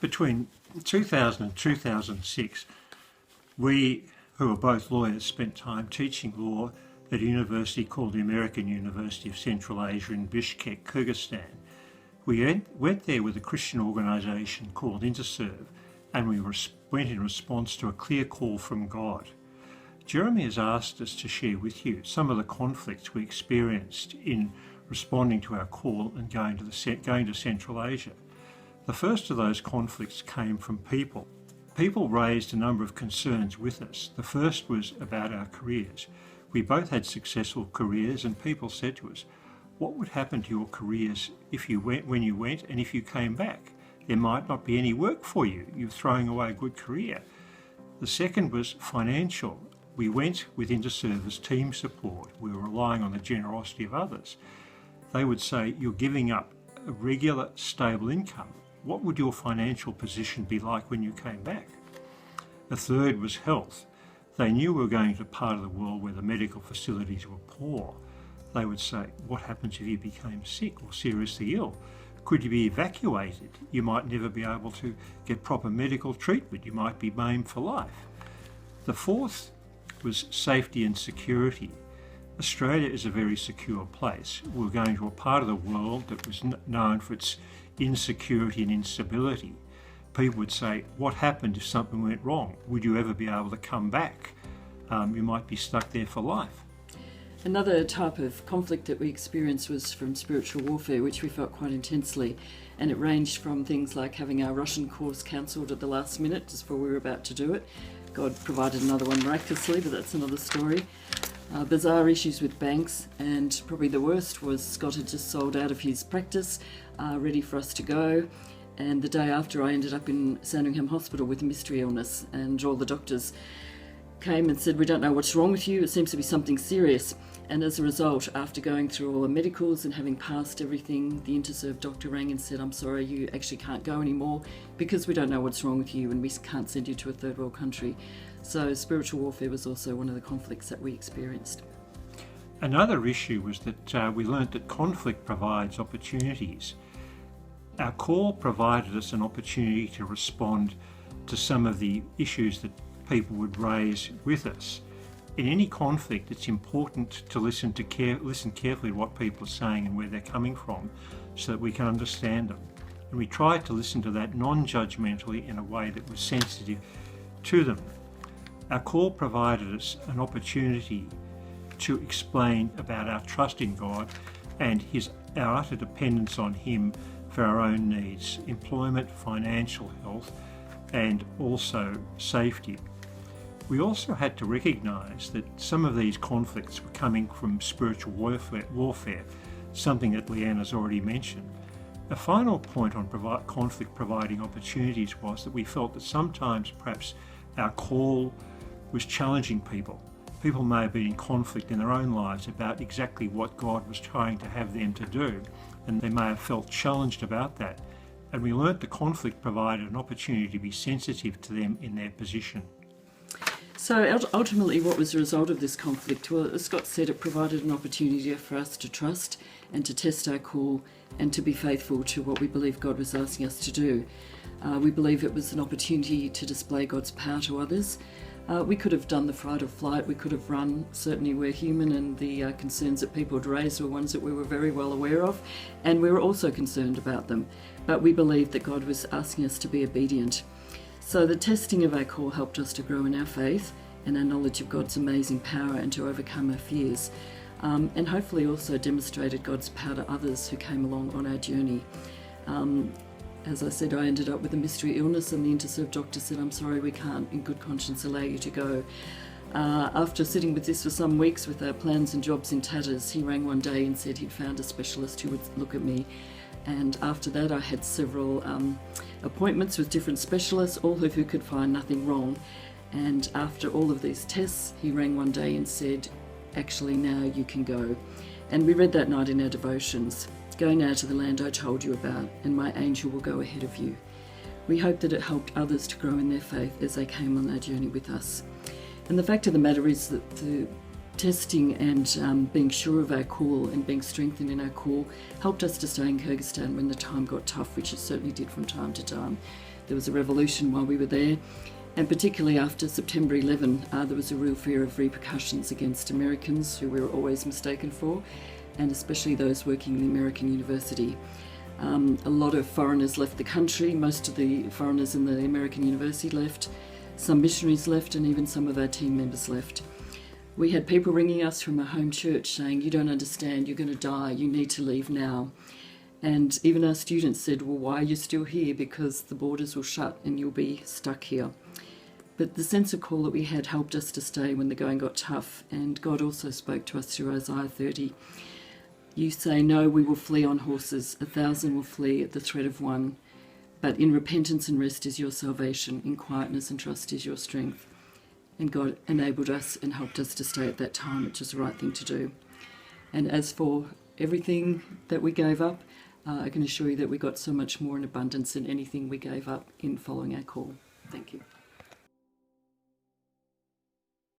Between 2000 and 2006, we, who are both lawyers, spent time teaching law at a university called the American University of Central Asia in Bishkek, Kyrgyzstan. We went there with a Christian organisation called Interserve, and we went in response to a clear call from God. Jeremy has asked us to share with you some of the conflicts we experienced in responding to our call and going to Central Asia. The first of those conflicts came from people. People raised a number of concerns with us. The first was about our careers. We both had successful careers, and people said to us, what would happen to your careers when you went and if you came back? There might not be any work for you. You're throwing away a good career. The second was financial. We went with Interservice team support. We were relying on the generosity of others. They would say, you're giving up a regular, stable income. What would your financial position be like when you came back? The third was health. They knew we were going to a part of the world where the medical facilities were poor. They would say, what happens if you became sick or seriously ill? Could you be evacuated? You might never be able to get proper medical treatment. You might be maimed for life. The fourth was safety and security. Australia is a very secure place. We were going to a part of the world that was known for its insecurity and instability. People would say, what happened if something went wrong? Would you ever be able to come back? You might be stuck there for life. Another type of conflict that we experienced was from spiritual warfare, which we felt quite intensely. And it ranged from things like having our Russian course cancelled at the last minute, just before we were about to do it. God provided another one miraculously, but that's another story. Bizarre issues with banks, and probably the worst was Scott had just sold out of his practice, ready for us to go. And the day after, I ended up in Sandringham Hospital with a mystery illness, and all the doctors came and said, we don't know what's wrong with you, it seems to be something serious. And as a result, after going through all the medicals and having passed everything, the Interserve doctor rang and said, I'm sorry, you actually can't go anymore because we don't know what's wrong with you and we can't send you to a third world country. So spiritual warfare was also one of the conflicts that we experienced. Another issue was that we learnt that conflict provides opportunities. Our call provided us an opportunity to respond to some of the issues that people would raise with us. In any conflict, it's important to listen carefully to what people are saying and where they're coming from so that we can understand them. And we tried to listen to that non-judgmentally in a way that was sensitive to them. Our call provided us an opportunity to explain about our trust in God and our utter dependence on Him for our own needs, employment, financial health, and also safety. We also had to recognise that some of these conflicts were coming from spiritual warfare, something that Leanne has already mentioned. A final point on conflict providing opportunities was that we felt that sometimes perhaps our call was challenging people. People may have been in conflict in their own lives about exactly what God was trying to have them to do, and they may have felt challenged about that. And we learnt the conflict provided an opportunity to be sensitive to them in their position. So ultimately, what was the result of this conflict? Well, as Scott said, it provided an opportunity for us to trust and to test our call and to be faithful to what we believe God was asking us to do. We believe it was an opportunity to display God's power to others. We could have done the fight or flight, we could have run. Certainly we're human, and the concerns that people had raised were ones that we were very well aware of, and we were also concerned about them. But we believed that God was asking us to be obedient. So the testing of our call helped us to grow in our faith and our knowledge of God's amazing power and to overcome our fears. And hopefully also demonstrated God's power to others who came along on our journey. As I said, I ended up with a mystery illness, and the Interserve doctor said, I'm sorry, we can't in good conscience allow you to go. After sitting with this for some weeks with our plans and jobs in tatters, he rang one day and said he'd found a specialist who would look at me. And after that, I had several appointments with different specialists, all of who could find nothing wrong. And after all of these tests, he rang one day and said, actually, now you can go. And we read that night in our devotions, go now to the land I told you about, and my angel will go ahead of you. We hope that it helped others to grow in their faith as they came on their journey with us. And the fact of the matter is that the testing and being sure of our call and being strengthened in our call helped us to stay in Kyrgyzstan when the time got tough, which it certainly did from time to time. There was a revolution while we were there, and particularly after September 11, there was a real fear of repercussions against Americans, who we were always mistaken for, and especially those working in the American university. A lot of foreigners left the country. Most of the foreigners in the American university left. Some missionaries left, and even some of our team members left. We had people ringing us from our home church saying, "You don't understand, you're going to die, you need to leave now." And even our students said, "Well, why are you still here? Because the borders will shut and you'll be stuck here." But the sense of call that we had helped us to stay when the going got tough, and God also spoke to us through Isaiah 30. "You say, no, we will flee on horses, 1,000 will flee at the threat of one. But in repentance and rest is your salvation, in quietness and trust is your strength." And God enabled us and helped us to stay at that time, which is the right thing to do. And as for everything that we gave up, I can assure you that we got so much more in abundance than anything we gave up in following our call. Thank you.